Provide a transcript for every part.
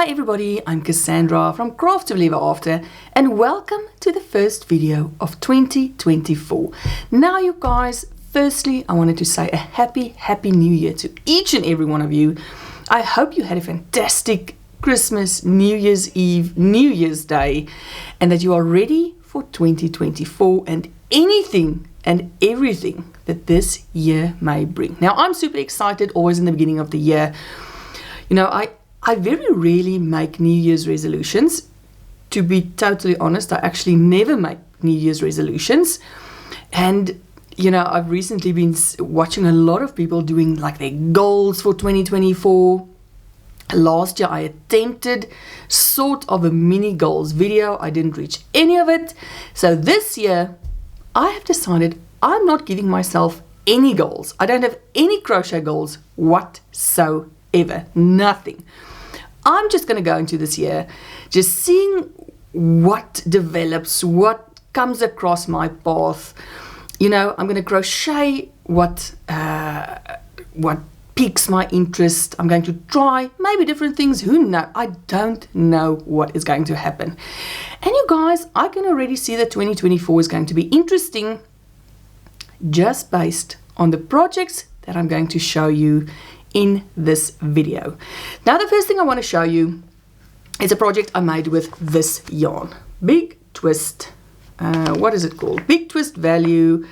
Hi everybody, I'm Cassandra from Craft to Live After and welcome to the first video of 2024. Now you guys, firstly I wanted to say a happy new year to each and every one of you. I hope you had a fantastic Christmas, New Year's Eve, New Year's Day, and that you are ready for 2024 and anything and everything that this year may bring. Now I'm super excited always in the beginning of the year. You know, I very rarely make New Year's resolutions. To be totally honest, I actually never make New Year's resolutions. And, you know, I've recently been watching a lot of people doing like their goals for 2024. Last year I attempted sort of a mini goals video. I didn't reach any of it. So this year I have decided I'm not giving myself any goals. I don't have any crochet goals whatsoever. Nothing. I'm just going to go into this year just seeing what develops, what comes across my path. You know, I'm going to crochet what piques my interest. I'm going to try maybe different things. Who knows? I don't know what is going to happen. And you guys, I can already see that 2024 is going to be interesting just based on the projects that I'm going to show you in this video. Now the first thing I want to show you is a project I made with this yarn. Big Twist, what is it called? Big Twist Value.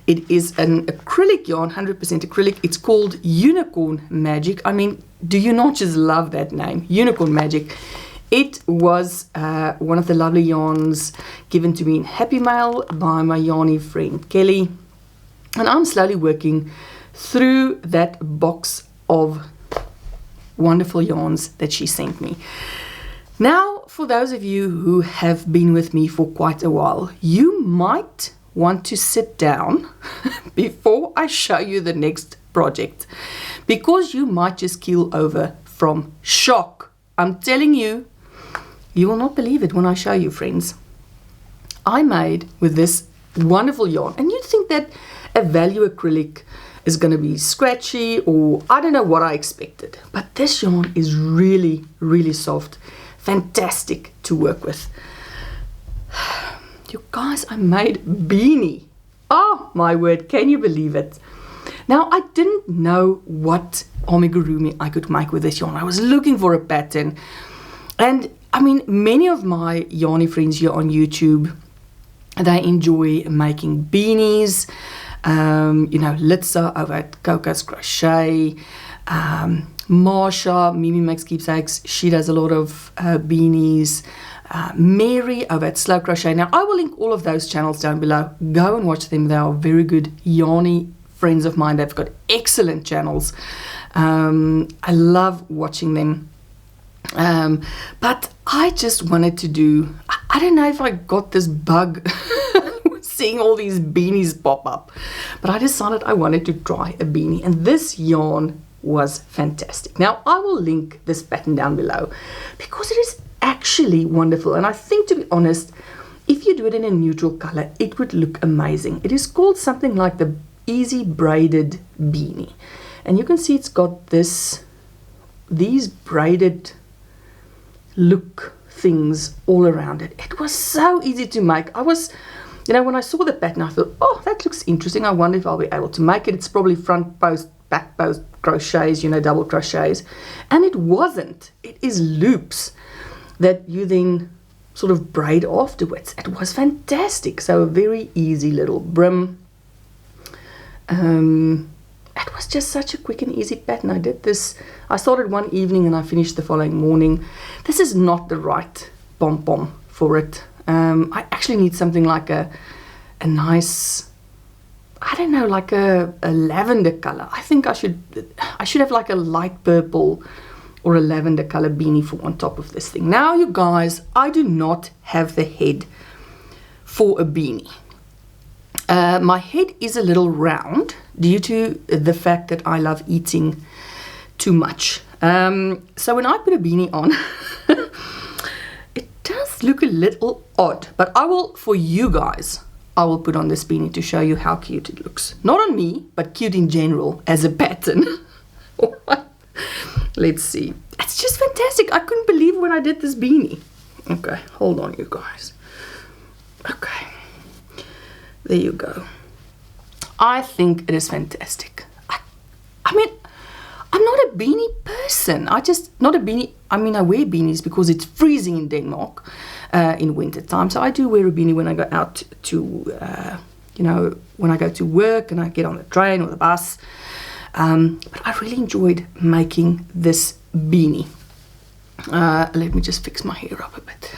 It is an acrylic yarn, 100% acrylic. It's called Unicorn Magic. I mean, do you not just love that name? Unicorn Magic. It was one of the lovely yarns given to me in Happy Mail by my yarny friend Kelly. And I'm slowly working through that box of wonderful yarns that she sent me. Now, for those of you who have been with me for quite a while, you might want to sit down before I show you the next project, because you might just keel over from shock. I'm telling you, you will not believe it when I show you, friends. I made with this wonderful yarn, and you'd think that a value acrylic is going to be scratchy, or I don't know what I expected, but this yarn is really soft, fantastic to work with. You guys, I made Beanie. Oh my word, can you believe it? Now I didn't know what amigurumi I could make with this yarn. I was looking for a pattern, and I mean, many of my yarny friends here on YouTube, they enjoy making beanies. You know, Litsa over at Coco's Crochet, Marsha, Mimi makes keepsakes, she does a lot of beanies, Mary over at Slow Crochet. Now I will link all of those channels down below. Go and watch them. They are very good yarny friends of mine. They've got excellent channels. I love watching them. But I just wanted to do, I don't know if I got this bug seeing all these beanies pop up, but I decided I wanted to try a beanie, and this yarn was fantastic. Now I will link this pattern down below because it is actually wonderful, and I think, to be honest, if you do it in a neutral color, it would look amazing. It is called something like the Easy Braided Beanie, and you can see it's got these braided look things all around it. It was so easy to make. You know, when I saw the pattern, I thought, oh, that looks interesting. I wonder if I'll be able to make it. It's probably front post, back post crochets, you know, double crochets. And it wasn't. It is loops that you then sort of braid afterwards. It was fantastic. So a very easy little brim. It was just such a quick and easy pattern. I did this, I started one evening and I finished the following morning. This is not the right pom-pom for it. I actually need something like a nice, I don't know, like a lavender color. I think I should have like a light purple or a lavender color beanie for on top of this thing. Now you guys, I do not have the head for a beanie. My head is a little round due to the fact that I love eating too much. So when I put a beanie on, it does look a little odd, but I will, for you guys, I will put on this beanie to show you how cute it looks. Not on me, but cute in general as a pattern. Let's see. it's just fantastic. I couldn't believe when I did this beanie. Okay, hold on, you guys. Okay, there you go. I think it is fantastic. I mean, I'm not a beanie person. Not a beanie. I mean, I wear beanies because it's freezing in Denmark in winter time. So I do wear a beanie when I go out to, when I go to work and I get on the train or the bus. But I really enjoyed making this beanie. Let me just fix my hair up a bit.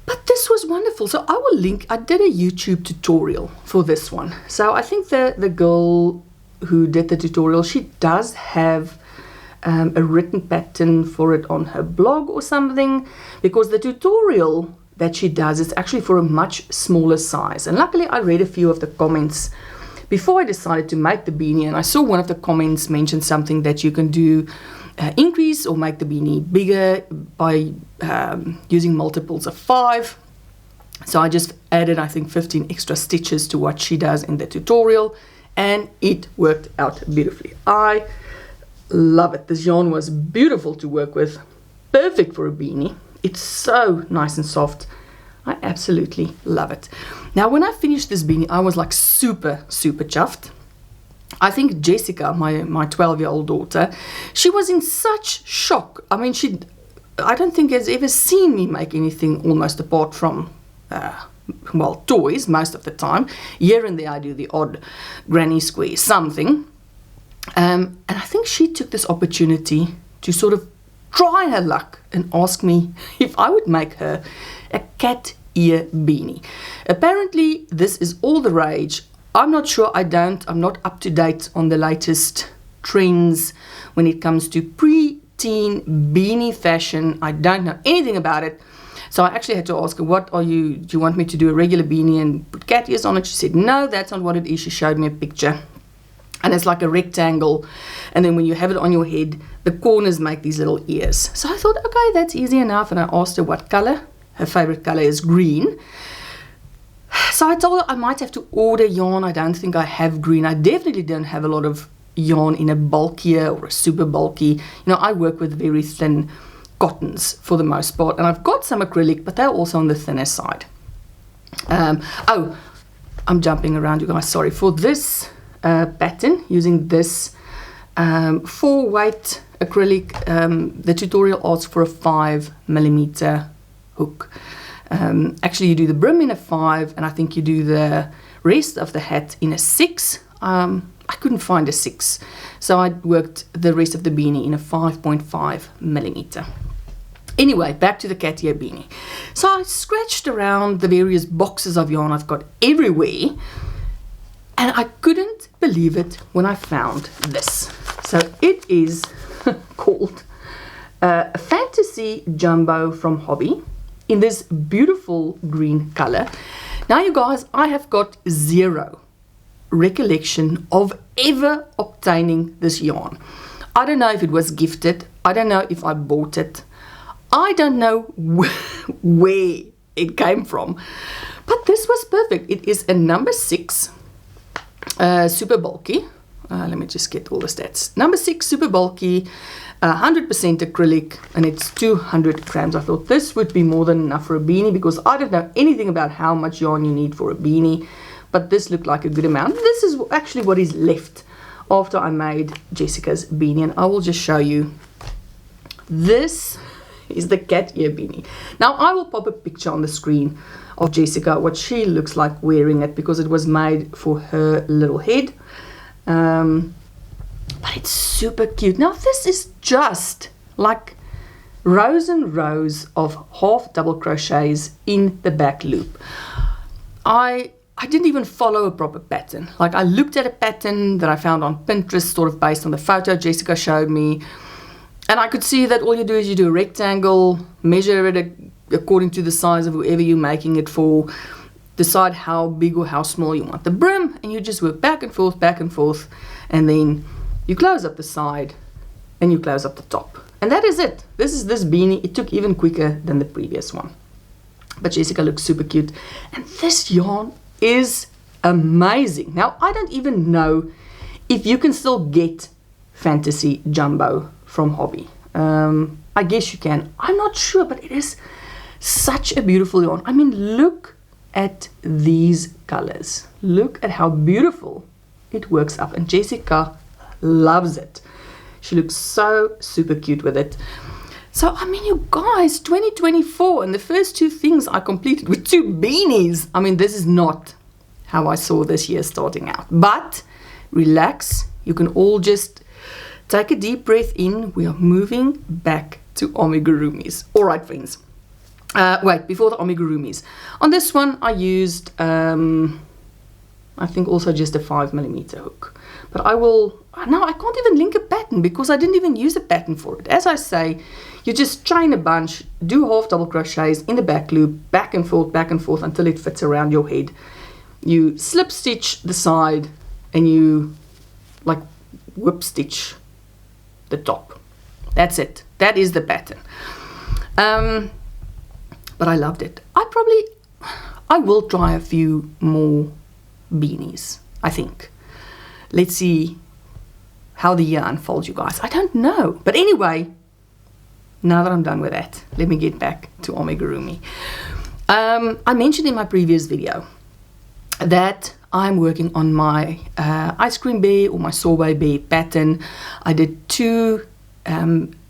But this was wonderful. So I will link, I did a YouTube tutorial for this one. So I think the girl who did the tutorial, she does have a written pattern for it on her blog or something, because the tutorial that she does is actually for a much smaller size. And luckily I read a few of the comments before I decided to make the beanie, and I saw one of the comments mention something that you can do increase or make the beanie bigger by using multiples of 5. So I just added, I think, 15 extra stitches to what she does in the tutorial, and it worked out beautifully. I love it. This yarn was beautiful to work with, perfect for a beanie. It's so nice and soft. I absolutely love it. Now, when I finished this beanie, I was like super chuffed. I think Jessica, my 12-year-old daughter, she was in such shock. I mean, I don't think has ever seen me make anything almost apart from, toys most of the time. Here and there I do the odd granny square something. And I think she took this opportunity to sort of try her luck and ask me if I would make her a cat ear beanie. Apparently, this is all the rage. I'm not sure. I'm not up to date on the latest trends when it comes to pre-teen beanie fashion. I don't know anything about it. So I actually had to ask her, do you want me to do a regular beanie and put cat ears on it? She said, no, that's not what it is. She showed me a picture. And it's like a rectangle. And then when you have it on your head, the corners make these little ears. So I thought, okay, that's easy enough. And I asked her what color. Her favorite color is green. So I told her I might have to order yarn. I don't think I have green. I definitely don't have a lot of yarn in a bulkier or a super bulky. I work with very thin cottons for the most part. And I've got some acrylic, but they're also on the thinner side. I'm jumping around, you guys. Sorry. For this pattern, using this 4-weight acrylic, the tutorial asks for a 5mm hook. Actually, you do the brim in a 5, and I think you do the rest of the hat in a 6. I couldn't find a 6, so I worked the rest of the beanie in a 5.5mm. Anyway, back to the cat ear beanie. So I scratched around the various boxes of yarn I've got everywhere, and I couldn't believe it when I found this. So it is called a Fantasy Jumbo from Hobby, in this beautiful green color. Now, you guys, I have got zero recollection of ever obtaining this yarn. I don't know if it was gifted. I don't know if I bought it. I don't know where it came from. But this was perfect. It is a number 6 super bulky. Let me just get all the stats. Number 6 super bulky, 100% acrylic, and it's 200 grams. I thought this would be more than enough for a beanie, because I don't know anything about how much yarn you need for a beanie, but this looked like a good amount. This is actually what is left after I made Jessica's beanie, and I will just show you. This is the cat ear beanie. Now, I will pop a picture on the screen of Jessica, what she looks like wearing it, because it was made for her little head. But it's super cute. Now, this is just like rows and rows of half double crochets in the back loop. I didn't even follow a proper pattern. Like, I looked at a pattern that I found on Pinterest, sort of based on the photo Jessica showed me, and I could see that all you do is you do a rectangle, measure it according to the size of whoever you're making it for, decide how big or how small you want the brim, and you just work back and forth, and then you close up the side and you close up the top. And that is it. This is this beanie. It took even quicker than the previous one. But Jessica looks super cute. And this yarn is amazing. Now, I don't even know if you can still get Fantasy Jumbo from Hobby. I guess you can. I'm not sure, but it is such a beautiful yarn. I mean, look at these colors. Look at how beautiful it works up. And Jessica loves it. She looks so super cute with it. So, I mean, you guys, 2024, and the first two things I completed with 2 beanies. I mean, this is not how I saw this year starting out. But relax. You can all just take a deep breath in. We are moving back to amigurumis. All right, friends. Wait, before the amigurumis. On this one, I used, I think also just a 5mm hook. But I will, no, I can't even link a pattern because I didn't even use a pattern for it. As I say, you just chain a bunch, do half double crochets in the back loop, back and forth until it fits around your head. You slip stitch the side and you like whip stitch the top. That's it. That is the pattern. But I loved it. I will try a few more beanies, I think. Let's see how the year unfolds, you guys. I don't know. But anyway, now that I'm done with that, let me get back to amigurumi. I mentioned in my previous video that I'm working on my ice cream bear or my sorbet bear pattern. I did 2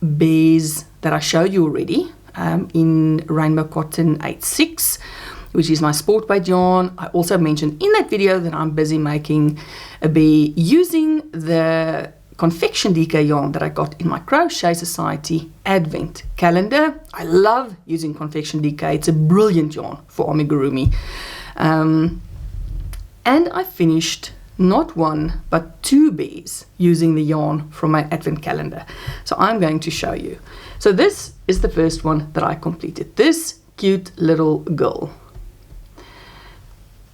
bears that I showed you already in Rainbow Cotton 86, which is my sport weight yarn. I also mentioned in that video that I'm busy making a bear using the confection DK yarn that I got in my Crochet Society Advent calendar. I love using confection DK. It's a brilliant yarn for amigurumi. And I finished not 1 but 2 bears using the yarn from my Advent calendar. So I'm going to show you. So this is the first one that I completed. This cute little girl.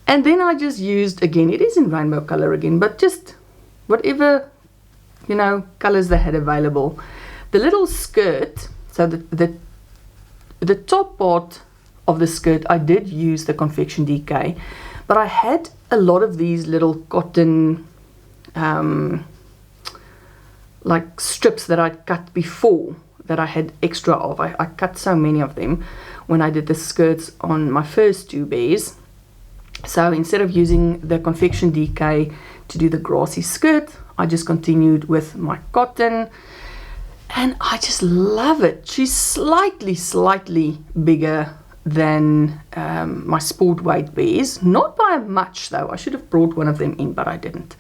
And then I just used, again, it is in rainbow color again, but just whatever, you know, colors they had available. The little skirt, so the top part of the skirt, I did use the confection DK, but I had a lot of these little cotton like strips that I cut before that I had extra of. I cut so many of them when I did the skirts on my first 2 bears. So instead of using the confection DK to do the grassy skirt, I just continued with my cotton, and I just love it. She's slightly bigger than my sport weight bears, not by much though. I should have brought one of them in, but I didn't.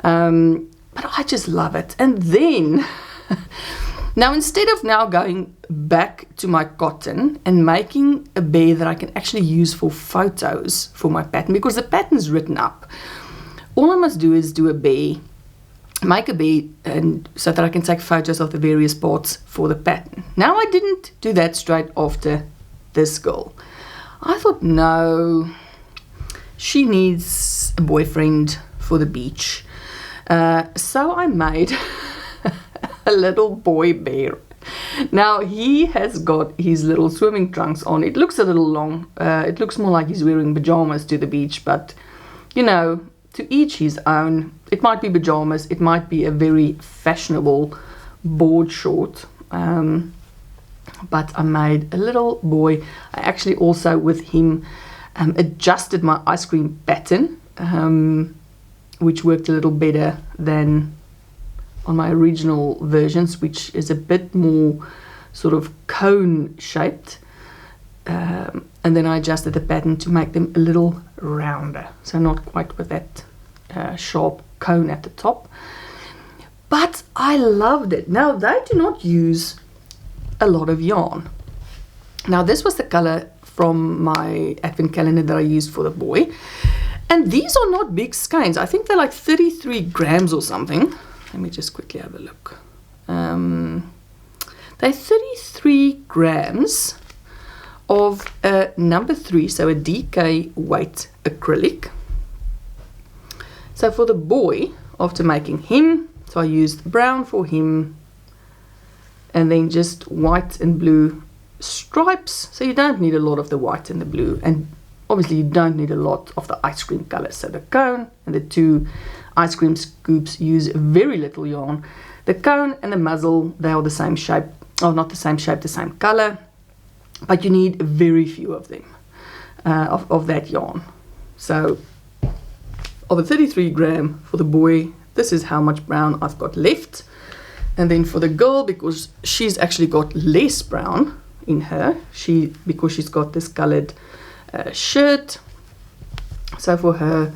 But I just love it. And then now, instead of now going back to my cotton and making a bear that I can actually use for photos for my pattern, because the pattern's written up, all I must do is do a bear, make a bear, and so that I can take photos of the various parts for the pattern. Now, I didn't do that straight after this girl. I thought, no, she needs a boyfriend for the beach. So I made a little boy bear. Now he has got his little swimming trunks on. It looks a little long. It looks more like he's wearing pajamas to the beach, but you know, to each his own. It might be pajamas, it might be a very fashionable board short, but I made a little boy. I actually also with him adjusted my ice cream pattern, which worked a little better than on my original versions, which is a bit more sort of cone shaped, and then I adjusted the pattern to make them a little rounder, so not quite with that sharp cone at the top. But I loved it. Now they do not use a lot of yarn. Now this was the color from my Advent calendar that I used for the boy, and these are not big skeins. I think they're like 33 grams or something. Let me just quickly have a look. They're 33 grams of a number 3, so a DK weight acrylic. So for the boy, after making him, so I used brown for him, and then just white and blue stripes. So you don't need a lot of the white and the blue, and obviously you don't need a lot of the ice cream colors. So the cone and the 2 ice cream scoops use very little yarn. The cone and the muzzle, they are the same shape. oh, not the same shape, the same color, but you need very few of them, of that yarn. So of a 33 gram for the boy, this is how much brown I've got left. And then for the girl, because she's actually got less brown in her, because she's got this colored shirt, so for her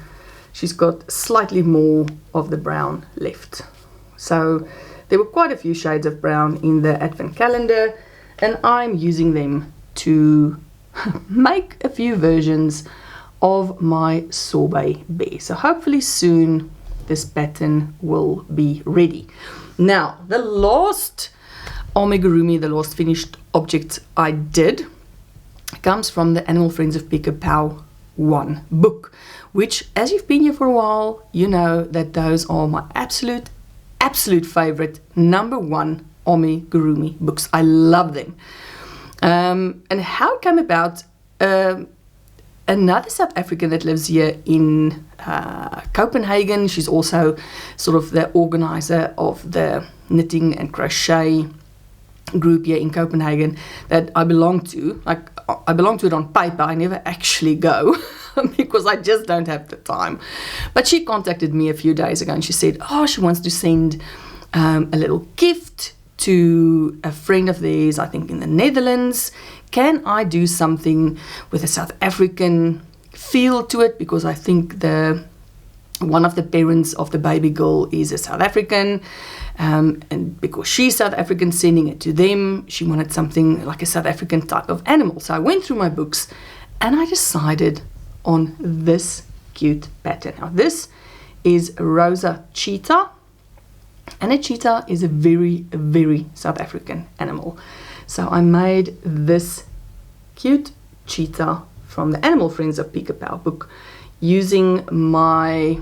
she's got slightly more of the brown left. So there were quite a few shades of brown in the advent calendar, and I'm using them to make a few versions of my sorbet bear. So hopefully soon this pattern will be ready. Now the last amigurumi, the last finished object I did, comes from the Animal Friends of Pick-a-Pow 1 book, which, as you've been here for a while, you know that those are my absolute favorite #1 amigurumi books. I love them. And how it came about, another South African that lives here in Copenhagen, she's also sort of the organizer of the knitting and crochet group here in Copenhagen that I belong to. Like, I belong to it on paper, I never actually go because I just don't have the time. But she contacted me a few days ago and she said, oh, she wants to send a little gift to a friend of theirs, I think in the Netherlands. Can I do something with a South African feel to it? Because I think one of the parents of the baby girl is a South African, and because she's South African, sending it to them, she wanted something like a South African type of animal. So I went through my books and I decided on this cute pattern. Now this is Rosa cheetah, and a cheetah is a very, very South African animal. So I made this cute cheetah from the Animal Friends of Pick-a-Pow book using my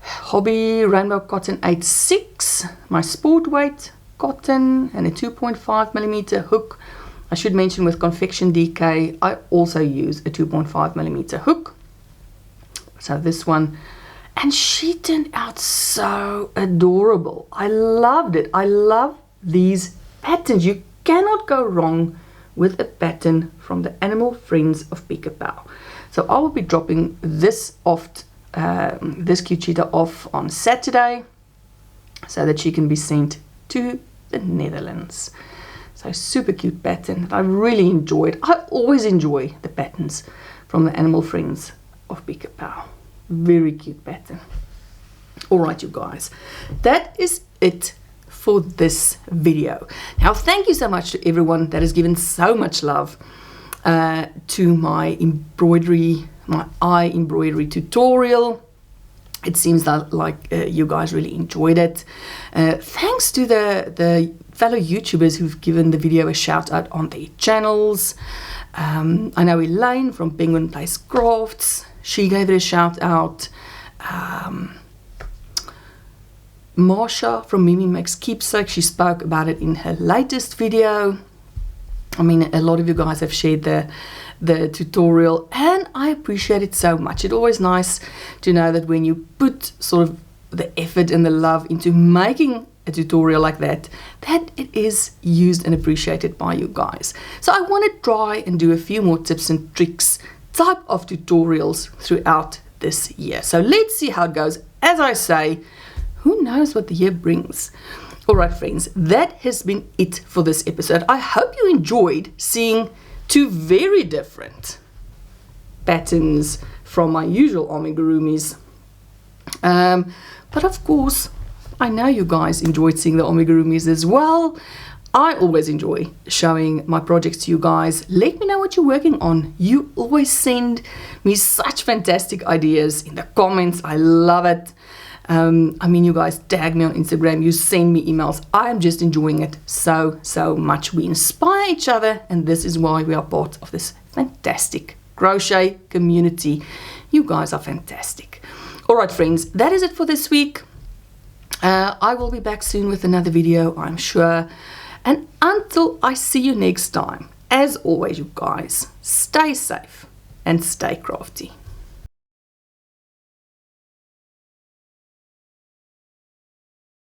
Hobby Rainbow Cotton 86, my sport weight cotton, and a 2.5mm hook. I should mention with Confection DK, I also use a 2.5mm hook. So this one, and she turned out so adorable. I loved it. I love these patterns. You cannot go wrong with a pattern from the Animal Friends of Pick-a-Pow. So I will be dropping this off, this cute cheetah off on Saturday, so that she can be sent to the Netherlands. So super cute pattern. I really enjoyed. I always enjoy the patterns from the Animal Friends of Pick-a-Pow. Very cute pattern. All right, you guys, that is it for this video. Now, thank you so much to everyone that has given so much love to my embroidery, my eye embroidery tutorial. It seems like you guys really enjoyed it. Thanks to the fellow YouTubers who've given the video a shout out on their channels. I know Elaine from Penguin Place Crafts, she gave it a shout out. Marsha from Mimi Makes Keepsake, she spoke about it in her latest video. I mean, a lot of you guys have shared the tutorial, and I appreciate it so much. It's always nice to know that when you put sort of the effort and the love into making a tutorial like that, that it is used and appreciated by you guys. So I want to try and do a few more tips and tricks type of tutorials throughout this year. So let's see how it goes. As I say, who knows what the year brings. All right, friends, that has been it for this episode. I hope you enjoyed seeing two very different patterns from my usual amigurumis. But of course, I know you guys enjoyed seeing the amigurumis as well. I always enjoy showing my projects to you guys. Let me know what you're working on. You always send me such fantastic ideas in the comments. I love it. I mean, you guys tag me on Instagram, you send me emails. I'm just enjoying it so much. We inspire each other, and this is why we are part of this fantastic crochet community. You guys are fantastic. All right, friends, that is it for this week. I will be back soon with another video, I'm sure. And until I see you next time, as always, you guys, stay safe and stay crafty.